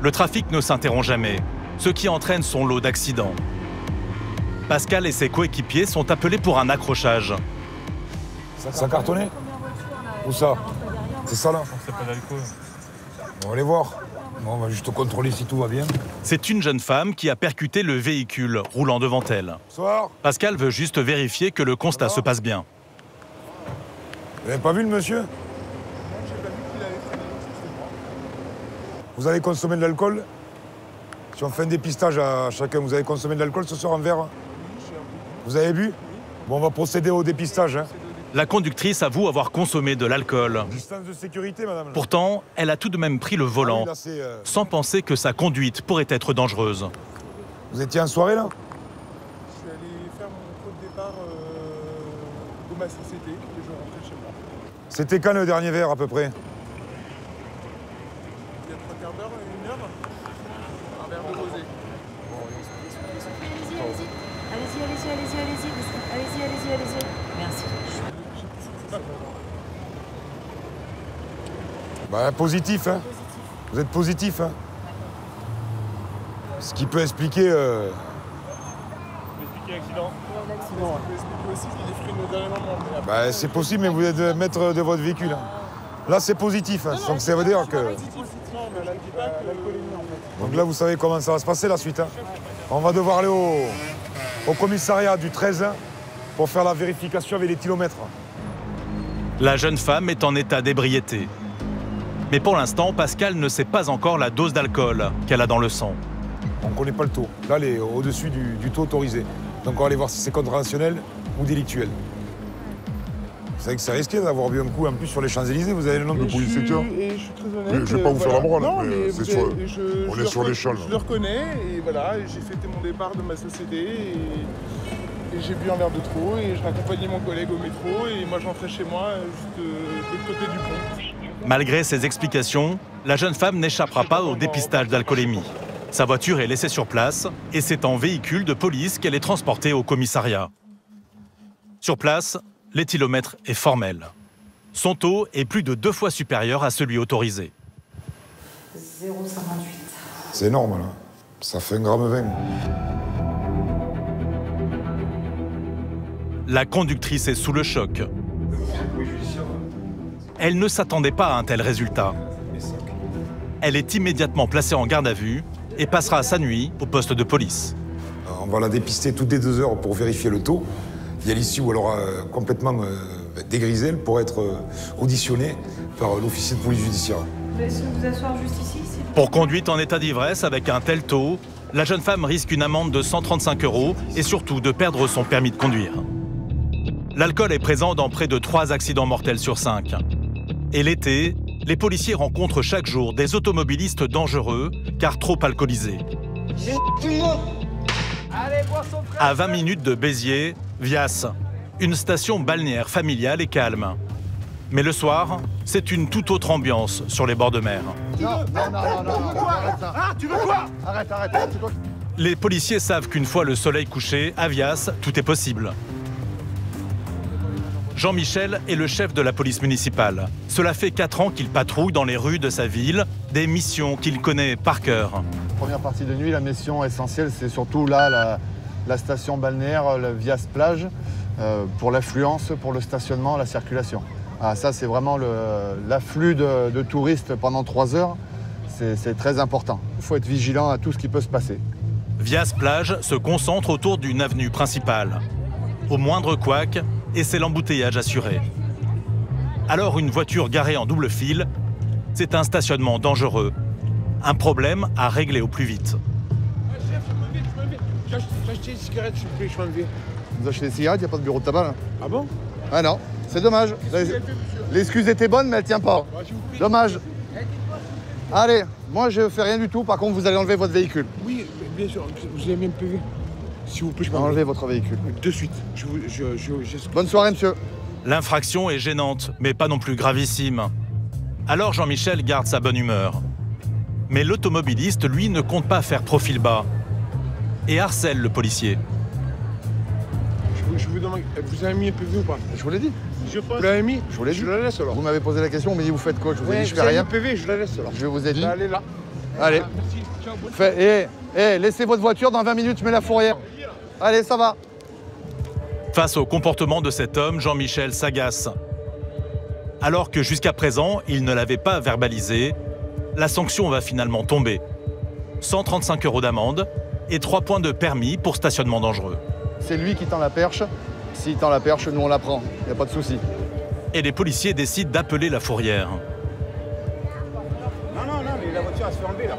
Le trafic ne s'interrompt jamais, ce qui entraîne son lot d'accidents. Pascal et ses coéquipiers sont appelés pour un accrochage. Ça a cartonné? Où ça? C'est ça là? C'est pas d'alcool. On va aller voir. Bon, on va juste contrôler si tout va bien. C'est une jeune femme qui a percuté le véhicule roulant devant elle. Bonsoir. Pascal veut juste vérifier que le constat se passe bien. Vous n'avez pas vu le monsieur? Vous avez consommé de l'alcool? Si on fait un dépistage à chacun, vous avez consommé de l'alcool ce soir en verre? Vous avez bu? Bon, on va procéder au dépistage. Hein. La conductrice avoue avoir consommé de l'alcool. Distance de sécurité, madame. Pourtant, elle a tout de même pris le volant, Ah oui, là, sans penser que sa conduite pourrait être dangereuse. Vous étiez en soirée, là? Je suis allé faire mon pot de départ de ma société et je rentrais chez moi. C'était quand le dernier verre, à peu près? Il y a 3 quarts d'heure, 1 heure, un verre de rosé. Allez-y. Merci. Bah, positif, hein. Vous êtes positif, hein. Ce qui peut expliquer... Expliquer l'accident. L'accident, ça peut expliquer aussi les freins au dernier moment. Bah, c'est possible, mais vous êtes maître de votre véhicule. Hein. Là, c'est positif, hein. Donc ça veut dire que... Non, mais elle dit pas que l'alcoolémie, en fait. Donc là, vous savez comment ça va se passer, la suite. Hein. On va devoir aller au commissariat du 13 hein, pour faire la vérification avec les kilomètres. La jeune femme est en état d'ébriété. Mais pour l'instant, Pascal ne sait pas encore la dose d'alcool qu'elle a dans le sang. On ne connaît pas le taux. Là, elle est au-dessus du taux autorisé. Donc on va aller voir si c'est contraventionnel ou délictuel. Vous savez que c'est risqué d'avoir bu un coup en plus sur les Champs-Élysées. Vous avez le nom du policier. Et je suis très honnête. Je vais pas vous faire la morale, non, mais c'est sur, on est sur l'échelle. Je le reconnais et voilà, j'ai fêté mon départ de ma société et j'ai bu un verre de trop et je raccompagnais mon collègue au métro et moi je rentrais chez moi juste de l'autre côté du pont. Malgré ces explications, la jeune femme n'échappera pas au dépistage d'alcoolémie. Sa voiture est laissée sur place et c'est en véhicule de police qu'elle est transportée au commissariat. Sur place, l'éthylomètre est formel. Son taux est plus de 2 fois supérieur à celui autorisé. 0,58. C'est énorme, là. Ça fait 1,20 g. La conductrice est sous le choc. Elle ne s'attendait pas à un tel résultat. Elle est immédiatement placée en garde à vue et passera sa nuit au poste de police. On va la dépister toutes les 2 heures pour vérifier le taux. Il y a l'issue où elle aura complètement dégrisé, elle pourra être auditionnée par l'officier de police judiciaire. Laissez vous asseoir juste ici. Pour conduite en état d'ivresse avec un tel taux, la jeune femme risque une amende de 135 € et surtout de perdre son permis de conduire. L'alcool est présent dans près de 3 accidents mortels sur 5. Et l'été, les policiers rencontrent chaque jour des automobilistes dangereux car trop alcoolisés. À 20 minutes de Béziers, Vias, une station balnéaire familiale et calme. Mais le soir, c'est une toute autre ambiance sur les bords de mer. Non, arrête ça. Ah, tu veux quoi? Arrête, c'est toi. Les policiers savent qu'une fois le soleil couché, à Vias, tout est possible. Jean-Michel est le chef de la police municipale. Cela fait 4 ans qu'il patrouille dans les rues de sa ville, des missions qu'il connaît par cœur. Première partie de nuit, la mission essentielle, c'est surtout là, la station balnéaire, la Vias plage, pour l'affluence, pour le stationnement, la circulation. Ah, ça, c'est vraiment l'afflux de touristes pendant 3 heures. C'est très important. Il faut être vigilant à tout ce qui peut se passer. Vias plage se concentre autour d'une avenue principale. Au moindre couac, et c'est l'embouteillage assuré. Alors une voiture garée en double fil, c'est un stationnement dangereux. Un problème à régler au plus vite. J'ai acheté des cigarettes, je m'en vais. Vous achetez des cigarettes, il n'y a pas de bureau de tabac là. Ah bon? Ah non, c'est dommage. L'excuse était bonne, mais elle tient pas. Dommage. Allez, moi je fais rien du tout, par contre vous allez enlever votre véhicule. Oui, bien sûr, vous avez même PV. S'il vous plaît, je Enlevez votre véhicule. de suite. Bonne soirée, monsieur. L'infraction est gênante, mais pas non plus gravissime. Alors Jean-Michel garde sa bonne humeur. Mais l'automobiliste, lui, ne compte pas faire profil bas et harcèle le policier. Je vous demande, vous avez mis un PV ou pas? Je vous l'ai dit. Vous l'avez mis? Je vous l'ai dit. Je la laisse alors. Vous m'avez posé la question, vous m'avez dit vous faites quoi? Je vous ai dit je fais Vous avez rien. mis un PV, je la laisse alors. Je vous ai dit. Allez là. Allez. Laissez votre voiture, dans 20 minutes, je mets la fourrière. Allez, ça va. Face au comportement de cet homme, Jean-Michel s'agace. Alors que jusqu'à présent, il ne l'avait pas verbalisé, la sanction va finalement tomber. 135 € d'amende et 3 points de permis pour stationnement dangereux. C'est lui qui tend la perche. S'il tend la perche, nous on la prend. Il n'y a pas de souci. Et les policiers décident d'appeler la fourrière. Non, mais la voiture elle se fait enlever là.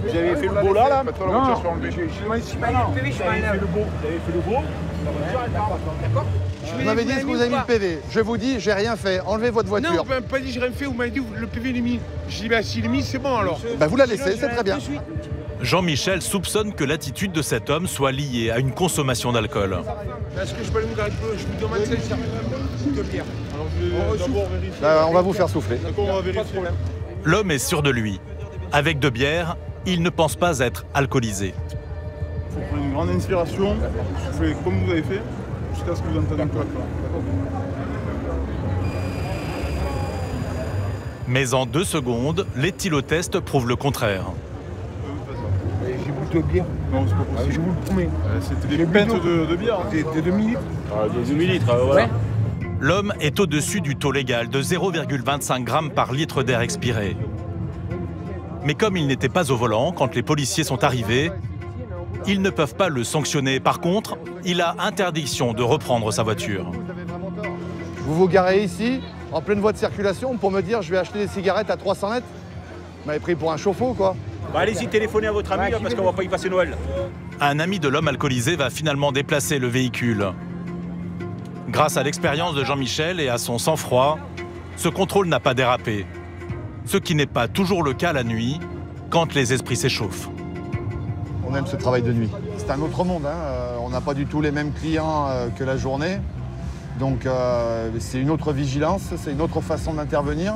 Vous avez fait le beau là Maintenant, la voiture se fait enlever. Vous avez fait le beau, la voiture elle part. D'accord. Vous m'avez dit ce que vous avez mis le PV. Je vous dis, j'ai rien fait. Enlevez votre voiture. Non, vous m'avez pas dit j'ai rien fait, vous m'avez dit le PV il est mis. Je dis s'il est mis, c'est bon alors. Vous la laissez, c'est très bien. Jean-Michel soupçonne que l'attitude de cet homme soit liée à une consommation d'alcool. Est-ce que je peux aller vous garder? Je vous demande celle-ci de bière. Alors je vais d'abord vérifier. On va vous faire souffler. D'accord, on va vérifier. L'homme est sûr de lui. Avec de bière, il ne pense pas être alcoolisé. Il faut prendre une grande inspiration, souffler comme vous avez fait, jusqu'à ce que vous entendez un peu la cloche. Mais en 2 secondes, l'éthylotest prouve le contraire. J'ai bu de bière. Non, c'est pas possible. Je vous le promets. C'était des pintes de bière. Des demi-litres. Des demi-litres, voilà. L'homme est au-dessus du taux légal de 0,25 g par litre d'air expiré. Mais comme il n'était pas au volant quand les policiers sont arrivés, ils ne peuvent pas le sanctionner. Par contre, il a interdiction de reprendre sa voiture. Vous vous garez ici, en pleine voie de circulation, pour me dire je vais acheter des cigarettes à 300 mètres. Vous m'avez pris pour un chauffe-eau, quoi. Allez-y, téléphonez à votre ami parce qu'on va pas y passer Noël. Un ami de l'homme alcoolisé va finalement déplacer le véhicule. Grâce à l'expérience de Jean-Michel et à son sang-froid, ce contrôle n'a pas dérapé. Ce qui n'est pas toujours le cas la nuit, quand les esprits s'échauffent. On aime ce travail de nuit. C'est un autre monde, hein. On n'a pas du tout les mêmes clients que la journée. Donc c'est une autre vigilance, c'est une autre façon d'intervenir.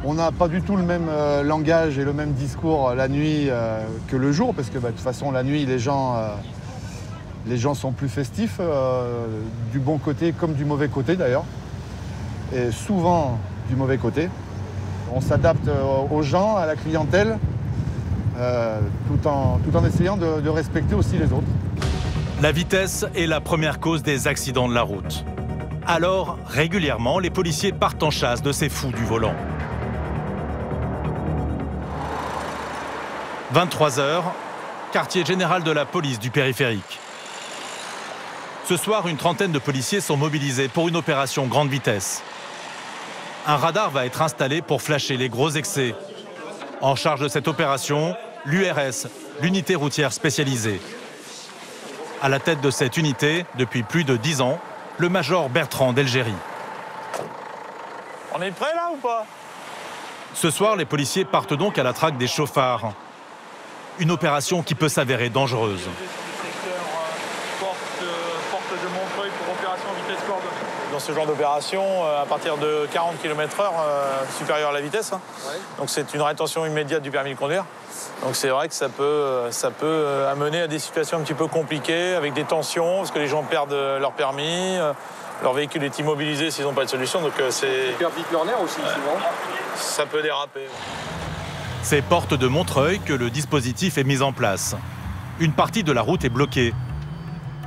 On n'a pas du tout le même langage et le même discours la nuit que le jour, parce que de toute façon la nuit les gens sont plus festifs, du bon côté comme du mauvais côté d'ailleurs. Et souvent du mauvais côté. On s'adapte aux gens, à la clientèle, tout en essayant de respecter aussi les autres. La vitesse est la première cause des accidents de la route. Alors, régulièrement, les policiers partent en chasse de ces fous du volant. 23 h, quartier général de la police du périphérique. Ce soir, une trentaine de policiers sont mobilisés pour une opération grande vitesse. Un radar va être installé pour flasher les gros excès. En charge de cette opération, l'URS, l'unité routière spécialisée. À la tête de cette unité, depuis plus de 10 ans, le major Bertrand Delgéry. On est prêt là ou pas? Ce soir, les policiers partent donc à la traque des chauffards. Une opération qui peut s'avérer dangereuse. Porte de Montreuil pour opération vitesse coordonnée. Dans ce genre d'opération, à partir de 40 km/h supérieur à la vitesse. Donc c'est une rétention immédiate du permis de conduire. Donc c'est vrai que ça peut amener à des situations un petit peu compliquées, avec des tensions, parce que les gens perdent leur permis, leur véhicule est immobilisé s'ils n'ont pas de solution. Donc c'est... Ils perdent vite leur nerf aussi souvent. Ça peut déraper. C'est porte de Montreuil que le dispositif est mis en place. Une partie de la route est bloquée.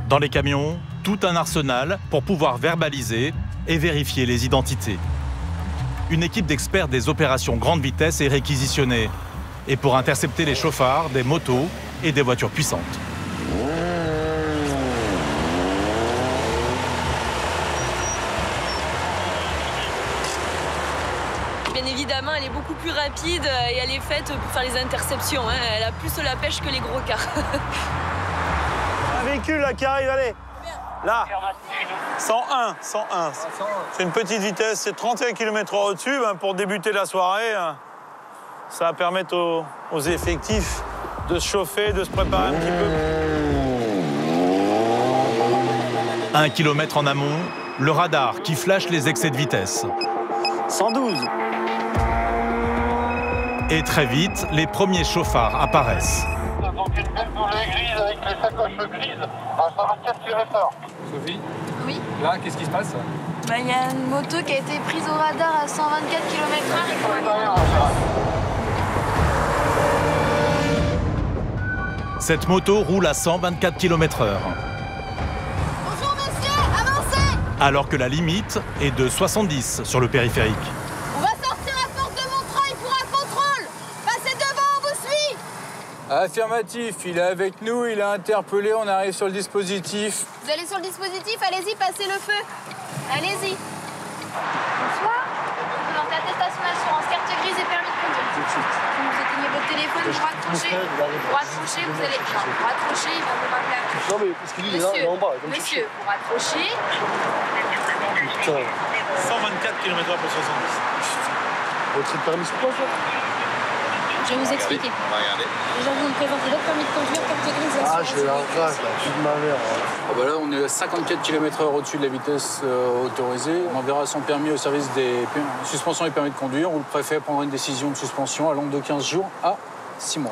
Dans les camions, tout un arsenal pour pouvoir verbaliser et vérifier les identités. Une équipe d'experts des opérations grande vitesse est réquisitionnée. Et pour intercepter les chauffards, des motos et des voitures puissantes. Bien évidemment, elle est beaucoup plus rapide et elle est faite pour faire les interceptions. Elle a plus la pêche que les gros cars. Un véhicule là qui arrive, allez. Là, 101. C'est une petite vitesse, c'est 31 km/h au-dessus. Pour débuter la soirée, ça va permettre aux effectifs de se chauffer, de se préparer un petit peu. 1 km en amont, le radar qui flash les excès de vitesse. 112. Et très vite, les premiers chauffards apparaissent. Donc une belle doublée grise avec les sacoches grises à 124 km/h. Sophie? Oui. Là, qu'est-ce qui se passe? Il y a une moto qui a été prise au radar à 124 km/h. Cette moto roule à 124 km/h. Bonjour monsieur, avancez! Alors que la limite est de 70 sur le périphérique. On va sortir la porte de Montreuil pour un contrôle! Passez devant, on vous suit! Affirmatif, il est avec nous, il est interpellé, on arrive sur le dispositif. Vous allez sur le dispositif, allez-y, passez le feu. Allez-y. Bonsoir. Vous présentez attestation d'assurance, carte grise et permis de conduire. Tout de suite. Vous éteignez votre téléphone, vous raccrochez. Vous raccrochez, vous allez... Non, vous raccrochez, il va vous rappeler après. Non mais parce qu'il est là en bas. Monsieur, vous raccrochez. Putain. 124 km/h pour 70. Votre permis c'est quoi ça? Je vais vous expliquer. On va regarder. Déjà, vous me présentez votre permis de conduire, carte grise, Ah, assurance. je vais en face, là, toute ma mère. Ah bah là, on est à 54 km/h au-dessus de la vitesse autorisée. On enverra son permis au service des suspensions et permis de conduire, où le préfet prendra une décision de suspension allant de 15 jours à 6 mois.